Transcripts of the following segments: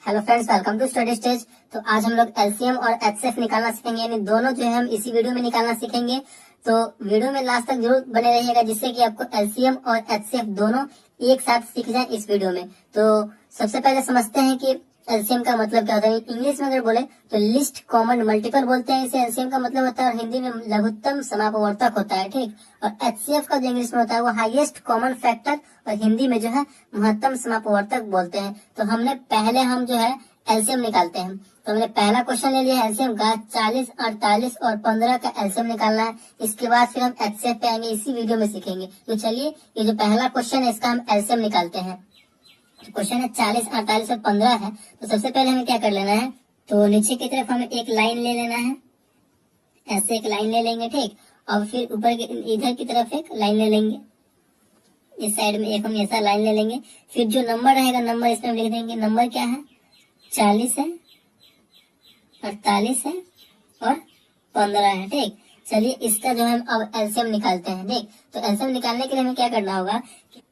Hello friends, welcome to study stage. तो आज हम लोग एलसीएम और एचसीएफ निकालना सीखेंगे, यानी दोनों जो है हम इसी वीडियो में निकालना सीखेंगे। तो वीडियो में लास्ट तक जरूर बने रहिएगा, जिससे कि आपको एलसीएम और एचसीएफ दोनों एक साथ सीख जाए इस वीडियो में। तो सबसे पहले समझते हैं कि एलसीएम का मतलब क्या होता है। इंग्लिश में अगर बोले तो लिस्ट कॉमन मल्टीपल बोलते हैं इसे, एलसीएम का मतलब होता है, और हिंदी में लघुत्तम समापवर्तक होता है, ठीक। और एचसीएफ का जो इंग्लिश में होता है वो हाईएस्ट कॉमन फैक्टर, और हिंदी में जो है महत्तम समापवर्तक बोलते हैं। तो पहले हम जो है एलसीएम निकालते हैं। तो हमने पहला क्वेश्चन ले लिया एलसीएम का, 40, 48 और 15 का एलसीएम निकालना है। इसके बाद फिर हम एचसीएफ पे आएंगे, इसी वीडियो में सीखेंगे। तो चलिए, ये जो पहला क्वेश्चन है इसका हम एलसीएम निकालते हैं। क्वेश्चन है 40, 48 और 15 है। तो सबसे पहले हमें क्या कर लेना है, तो नीचे की तरफ हमें एक लाइन ले लेना है, ऐसे एक लाइन ले लेंगे, ठीक। और फिर ऊपर इधर की तरफ एक लाइन ले लेंगे, इस साइड में एक हम ऐसा लाइन ले लेंगे। फिर जो नंबर रहेगा, नंबर इसमें लिख देंगे। नंबर क्या है, 40 है, 48 है और 15 है, ठीक। चलिए, इसका जो है हम अब एलसीएम निकालते हैं, ठीक। तो एलसीएम निकालने के लिए हमें क्या करना होगा,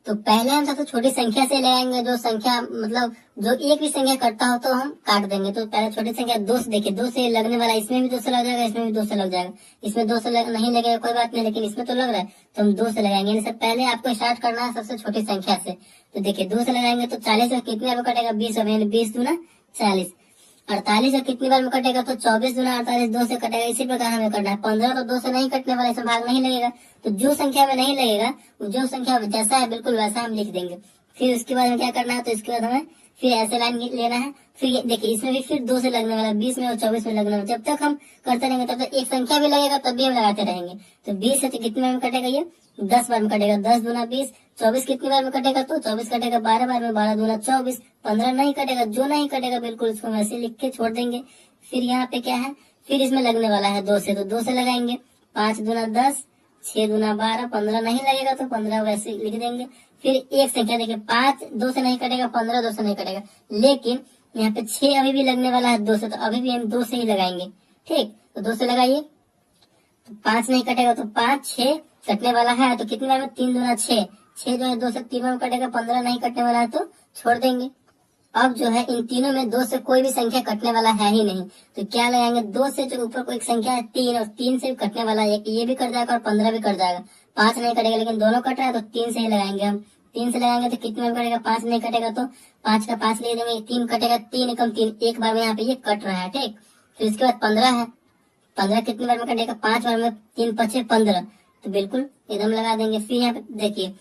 तो पहले हम सबसे छोटी संख्या से लगाएंगे। जो संख्या मतलब जो एक भी संख्या करता हो तो हम काट देंगे। तो पहले छोटी संख्या 2 से देखिए, 2 से लगने वाला, इसमें भी 2 से लग जाएगा, इसमें भी 2 से लग जाएगा। इसमें 2 से नहीं लगेगा कोई बात नहीं, लेकिन इसमें तो लग रहा है तो हम 2 से लगाएंगे। यानी पहले आपको स्टार्ट करना है सबसे छोटी संख्या से। तो देखिए 2 से लगाएंगे तो 40 में कितने बार कटेगा, 20 यानी 20 दूना 40। 48 और कितनी बार में कटेगा, तो 24 दूना 48, 2 से कटेगा। इसी प्रकार हमें करना है। 15 तो 2 से नहीं कटने वाला, इसमें भाग नहीं लगेगा। तो जो संख्या में नहीं लगेगा, जो संख्या जैसा है बिल्कुल वैसा हम लिख देंगे। फिर उसके बाद हमें क्या करना है, तो इसके बाद हमें फिर ऐसे लाइन लेना है। फिर देखिए इसमें भी फिर 2 से लगने वाला, 20 में और 24 में लगने वाला। जब तक हम करते रहेंगे तब तक एक संख्या भी लगेगा, तब भी हम लगाते रहेंगे। तो 20 है तो कितने बार में कटेगा, ये 10 बार में कटेगा। 10 दूना 20। 24 कितनी बार में कटेगा, तो 24 कटेगा 12 बार में। 12 दूना 24। 15 नहीं कटेगा, जो नहीं कटेगा बिल्कुल उसको वैसे लिख के छोड़ देंगे। फिर यहाँ पे क्या है, फिर इसमें लगने वाला है 2 से, तो 2 से लगाएंगे। 5 दूना 10, 6 दूना 12। 15 नहीं लगेगा तो 15 वैसे लिख देंगे। फिर एक संख्या देखिए, 5 2 से नहीं कटेगा, 15 2 से नहीं कटेगा, लेकिन यहाँ पे 6 अभी भी लगने वाला है 2 से, तो अभी भी हम 2 से ही लगाएंगे, ठीक। तो 2 से लगाइए, तो 5 नहीं कटेगा, तो 5, 6 कटने वाला है तो कितनी बार में, 3 दूना 6। 6 जो है 2 से 3 बार में कटेगा। 15 नहीं कटने वाला है तो छोड़ देंगे। अब जो है इन तीनों में 2 से कोई भी संख्या कटने वाला है ही नहीं, तो क्या लगाएंगे, 2 से जो ऊपर कोई एक संख्या है 3, और 3 से कटने वाला है, ये भी कट जाएगा और 15 भी कट जाएगा। 5 नहीं कटेगा, लेकिन दोनों कट रहा है तो 3 से ही लगाएंगे हम। 3 से लगाएंगे तो कितने में कटेगा, 5 नहीं कटेगा तो 5 का 5 ले देंगे। 3 कटेगा, 3 एकम 3, एक बार में यहाँ पे ये कट रहा है, ठीक। फिर उसके बाद 15 है। 15 कितनी बार में कटेगा, 5 बार में। 3 5 15, तो बिल्कुल एकदम लगा देंगे। फिर यहाँ पे देखिए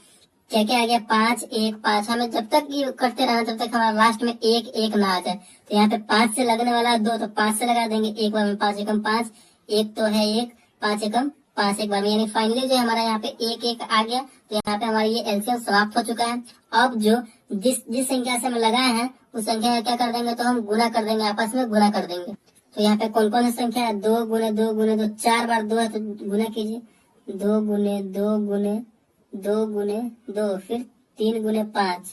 क्या क्या आ गया, 5 1 5। हमें जब तक ये करते रहना तब तक हमारा लास्ट में 1 1 ना आ जाए। तो यहाँ पे 5 से लगने वाला 2, तो 5 से लगा देंगे एक बार में। 5 एकम 5, 1 तो है 1, 5 एकम 5 एक बार में। यानी फाइनली जो हमारा यहाँ पे 1 1 आ गया। तो यहाँ पे हमारा ये एलसीएम समाप्त हो चुका है। अब जो जिस संख्या से हम लगाए हैं उस संख्या का क्या कर देंगे, तो हम गुना कर देंगे, आपस में गुना कर देंगे। तो यहाँ पे कौन कौन सी संख्या है, 2 गुने 2 गुने 2, 4 बार 2 है तो गुना कीजिए। 2 गुने 2 गुने 2 गुने 2, फिर 3 गुने 5,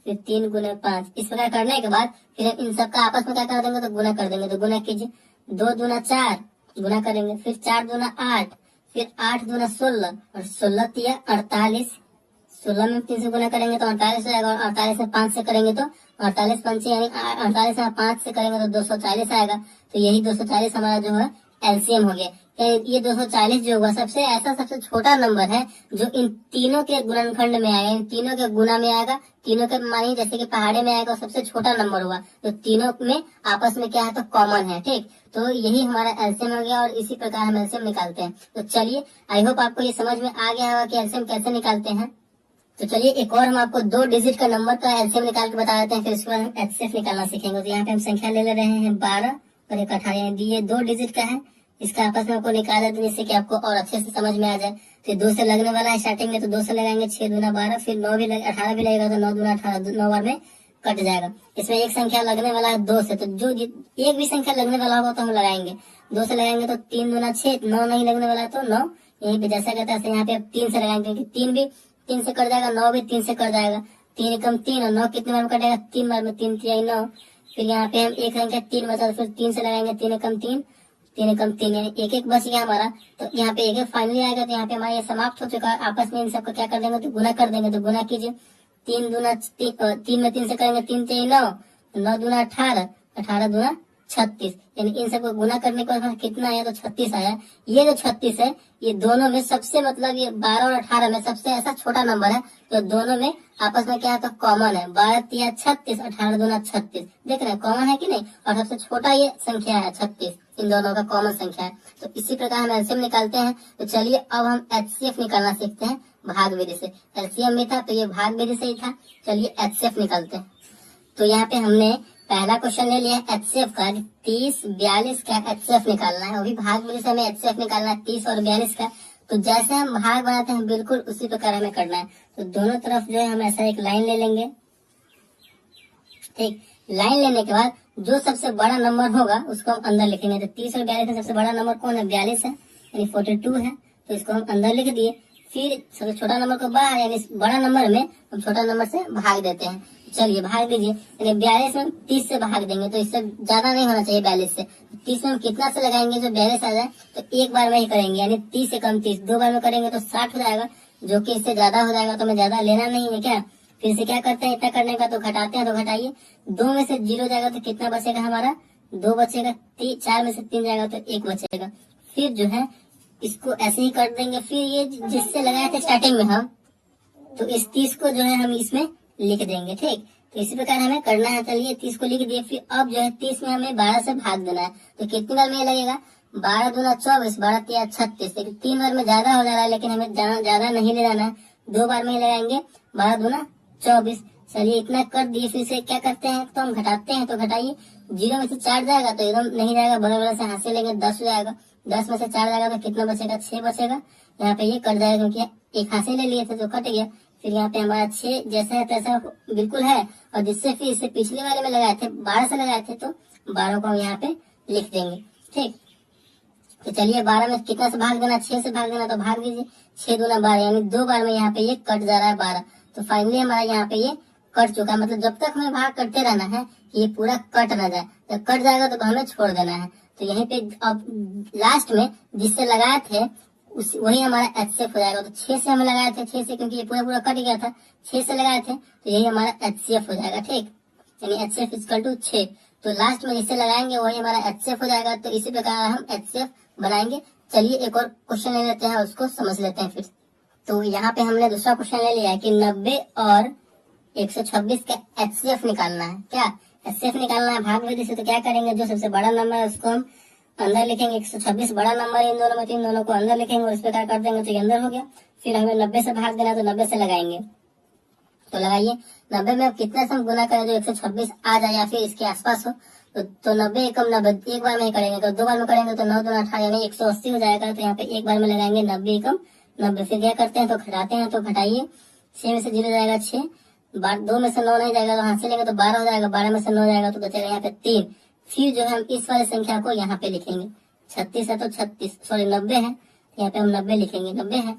फिर 3 गुने 5। इस प्रकार करने के बाद फिर हम इन सबका आपस में क्या कर देंगे, तो गुना कर देंगे। तो गुना कीजिए, 2 दूना 4 गुना करेंगे, फिर 4 दूना 8, फिर 8 दूना 16 और 16 तिया 48। 16 में 3 से गुना करेंगे तो 48 हो जाएगा, और 48 में 5 से करेंगे तो 48 पंचे यानी 48 में 5 से करेंगे तो 240 आएगा। तो यही 240 हमारा जो है एलसीएम हो गया। ये 240 जो होगा सबसे छोटा नंबर है जो इन तीनों के गुणनखंड में आएगा, इन तीनों के गुना में आएगा। तीनों के मानिए जैसे कि पहाड़े में आएगा, सबसे छोटा नंबर हुआ। तो तीनों में आपस में क्या है, तो कॉमन है, ठीक। तो यही हमारा एलसीएम हो गया, और इसी प्रकार हम एलसीएम निकालते हैं। तो चलिए, आई होप आपको ये समझ में आ गया होगा कि एलसीएम कैसे निकालते हैं। तो चलिए, एक और हम आपको 2 डिजिट का नंबर का एलसीएम निकाल के बता देते हैं, फिर उसके बाद हम एचसीएफ निकालना सीखेंगे। तो यहाँ पे हम संख्या ले रहे हैं 12 और एक 18, ये 2 डिजिट का है। इसका आपस में आपको निकाल देते हैं जिससे कि आपको और अच्छे से समझ में आ जाए। फिर 2 से लगने वाला है स्टार्टिंग में, तो 2 से लगाएंगे। 6 दूना 12, फिर 9 भी 18 भी लगेगा, तो 9 दूना 18, 9 बार में कट जाएगा। इसमें एक संख्या लगने वाला है 2 से, तो जो एक भी संख्या लगने वाला होगा तो हम लगाएंगे। 2 से लगाएंगे तो 3 दूना 6, 9 नहीं लगने वाला तो 9 यहीं पे जैसा कहता है यहाँ पे 3 से लगाएंगे, क्योंकि 3 भी 3 से कट जाएगा, 9 भी 3 से कट जाएगा। 3 एकम 3 और 9 कितने बार में कटेगा, 3 बार में। 3 3 9। फिर यहाँ पे हम एक संख्या 3 बचा, फिर 3 से लगाएंगे। 3 एकम 3, 3 एकम 3, यानी एक एक बच गया हमारा। तो यहाँ पे एक एक फाइनली आएगा। तो यहाँ पे हमारा ये समाप्त हो चुका है। आपस में इन सबको क्या कर देंगे, तो गुना कर देंगे। तो गुना कीजिए, 3 दूना 3 में 3 से करेंगे, 3 3 9, 9 दूना 18, 18 दूना 36, यानी इन सबको गुना करने के बाद कितना आया, तो 36 आया। ये जो 36 है, ये दोनों में सबसे मतलब ये 12 और 18 में सबसे ऐसा छोटा नंबर है, तो दोनों में आपस में क्या है, तो कॉमन है। 12 तिया 36, 18 दूना 36, देख रहे हैं कॉमन है कि नहीं। और सबसे छोटा ये संख्या है 36, इन दोनों का कॉमन संख्या है। तो इसी प्रकार हम एलसीएम निकालते हैं। तो चलिए अब हम एचसीएफ निकालना सीखते हैं भाग विधि से। एलसीएम में था तो ये भाग विधि से ही था। चलिए एचसीएफ निकालते हैं। तो यहाँ पे हमने पहला क्वेश्चन ले लिया एचसीएफ का, 30 42 का एचसीएफ निकालना है। अभी भाग विधि से हमें एचसीएफ निकालना है 30 और 42 का। तो जैसे हम भाग बनाते हैं बिल्कुल उसी प्रकार हमें करना है। तो दोनों तरफ जो है हम ऐसा एक लाइन ले लेंगे। ठीक, लाइन लेने के बाद जो सबसे बड़ा नंबर होगा उसको हम अंदर लिखेंगे। तो 30 और 42 में सबसे बड़ा नंबर कौन है, 42 है, यानी 42 है। तो इसको हम अंदर लिख दिए। फिर सबसे छोटा नंबर को बाहर, यानी बड़ा नंबर में हम छोटा नंबर से भाग देते हैं। चलिए भाग दीजिए, यानी 42 में हम 30 से भाग देंगे, तो इससे ज्यादा नहीं होना चाहिए 42 से। 30 में हम कितना से लगाएंगे, जो 42 आ जाए तो एक बार में ही करेंगे, यानी 30 से कम 30, 2 बार में करेंगे तो 60 हो जाएगा, जो कि इससे ज्यादा हो जाएगा। तो हमें ज्यादा लेना नहीं है क्या। फिर से क्या करते हैं, इतना करने का तो घटाते हैं। तो घटाइए, 2 में से 0 जाएगा तो कितना बचेगा हमारा, 2 बचेगा। 4 में से 3 जाएगा तो 1 बचेगा। फिर जो है इसको ऐसे ही कर देंगे। फिर ये जिससे लगाए थे स्टार्टिंग में हम, तो इस 30 को जो है हम इसमें लिख देंगे। ठीक, तो इसी प्रकार हमें करना है। चलिए 30 को लिख दिए। फिर अब जो है 30 में हमें 12 से भाग देना है। तो कितनी बार में ये लगेगा, 12 दूना 24, 12 तिया 36। 3 बार में ज्यादा हो जा रहा है, लेकिन हमें ज्यादा नहीं ले जाना है, 2 बार में ही लगाएंगे। 12 दूना 24। चलिए इतना कर दिए। फिर से क्या करते हैं, तो हम घटाते हैं। तो घटाइए, 0 में से 4 जाएगा तो एकदम नहीं जाएगा, बगल वाले से हाथ से लेंगे, 10 हो जाएगा। 10 में से 4 जाएगा तो कितना बचेगा, 6 बचेगा। यहाँ पे ये कट जाएगा क्योंकि एक हाथ से ले लिए थे तो कट गया। फिर यहाँ पे हमारा 6 जैसा है तैसा बिल्कुल है। और जिससे फिर इससे पिछले वाले में लगाए थे 12 से लगाए थे, तो 12 को हम यहाँ पे लिख देंगे। ठीक, तो चलिए 12 में कितना से भाग देना, 6 से भाग देना। तो भाग दीजिए, 6 दूना 12, यानी 2 बार में यहाँ पे ये कट जा रहा है 12। तो फाइनली हमारा यहाँ पे ये कट चुका है। मतलब जब तक हमें भाग करते रहना है, ये पूरा कट ना जाए। जब कट जाएगा तो हमें छोड़ देना है। तो यहीं पे अब लास्ट में जिससे लगाए थे वही हमारा एचसीएफ हो जाएगा। तो 6 से हमें लगाए थे, 6 से क्योंकि ये पूरा पूरा कट गया था, 6 से लगाए थे, तो यही हमारा एचसीएफ हो जाएगा। ठीक, यानी एचसीएफ इक्वल टू 6। तो लास्ट में जिससे लगाएंगे वही हमारा एचसीएफ हो जाएगा। तो इसी प्रकार हम एचसीएफ बनाएंगे। चलिए एक और क्वेश्चन ले लेते हैं, उसको समझ लेते हैं फिर। तो यहाँ पे हमने दूसरा क्वेश्चन ले लिया है कि 90 और 126 का एचसीएफ निकालना है। क्या एचसीएफ निकालना है भाग विधि से। तो क्या करेंगे, जो सबसे बड़ा नंबर है उसको हम अंदर लिखेंगे। 126 बड़ा नंबर है इन दोनों में, तो इन दोनों को अंदर लिखेंगे और इस प्रकार कर देंगे तो ये अंदर हो गया। फिर हमें 90 से भाग देना, तो 90 से लगाएंगे। तो लगाइए, 90 में अब कितना से हम गुना करें जो 126 आ जाए या फिर इसके आसपास हो। तो 90 एकम 90 एक बार में ही करेंगे। तो 2 बार में करेंगे तो 9 दूना 18, यानी 180 हो जाएगा। तो यहाँ पे एक बार में लगाएंगे 90 एकम 90। फिर क्या करते हैं, तो घटाते हैं। तो घटाइए, 6 में से 0 जाएगा 6, 2 में से 9 नहीं जाएगा तो हाथ से लेंगे तो 12 हो जाएगा। 12 में से 9 जाएगा तो बचेगा यहाँ पे 3। फिर जो है हम इस वाली संख्या को यहाँ पे लिखेंगे। 36 है तो 36, सॉरी 90 है, यहाँ पे हम 90 लिखेंगे। 90 है,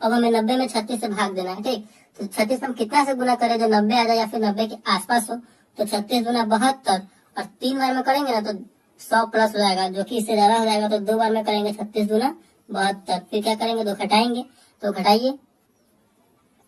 अब हमें 90 में 36 से भाग देना है। ठीक, तो 36 हम कितना से गुना करें जो 90 आ जाए या फिर 90 के आसपास हो। तो 36 गुना 72, और 3 बार में करेंगे ना तो 100 प्लस हो जाएगा, जो कि इससे ज्यादा हो जाएगा। तो 2 बार में करेंगे 36 गुना 72। फिर क्या करेंगे, तो घटाएंगे। तो घटाइए,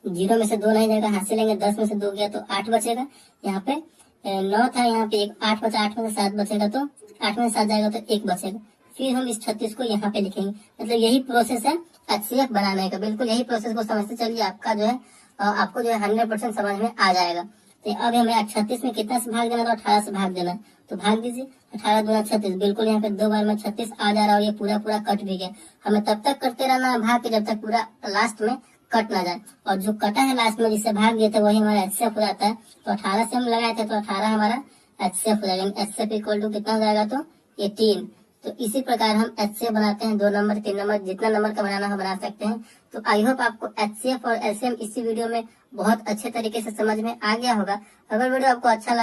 0 में से 2 नहीं जाएगा, हाथ से लेंगे। 10 में से 2 गया तो 8 बचेगा। यहाँ पे 9 था, यहाँ पे 8 बचा, 8 में से 7 बचेगा। तो 8 में से 7 जाएगा तो 1 बचेगा। फिर हम इस 36 को यहाँ पे लिखेंगे। मतलब यही प्रोसेस है एचसीएफ बनाने का। बिल्कुल यही प्रोसेस को समझते चलिए, आपका जो है आपको जो है 100% समझ में आ जाएगा। तो अब हमें 36 में कितना से भाग देना, तो 18 से भाग देना। तो भाग दीजिए, 18 दूना 36, बिल्कुल यहाँ पे 2 बार में 36 आ जा रहा है और ये पूरा पूरा कट भी गया। हमें तब तक करते रहना है भाग के जब तक पूरा लास्ट में कट ना जाए। और जो कटा है लास्ट में जिससे भाग दिए थे वही हमारा एचसीएफ हो जाता है। तो 18 से हम लगाए थे तो 18 हमारा एचसीएफ हो जाएगा। एचसीएफ इक्वल टू कितना हो जाएगा, तो 18। तो इसी प्रकार हम एचसीएफ बनाते हैं। 2 नंबर 3 नंबर जितना नंबर का बनाना हो बना सकते हैं। तो आई होप आपको एचसीएफ और एलसीएम इसी वीडियो में बहुत अच्छे तरीके से समझ में आ गया होगा। अगर वीडियो आपको अच्छा लगा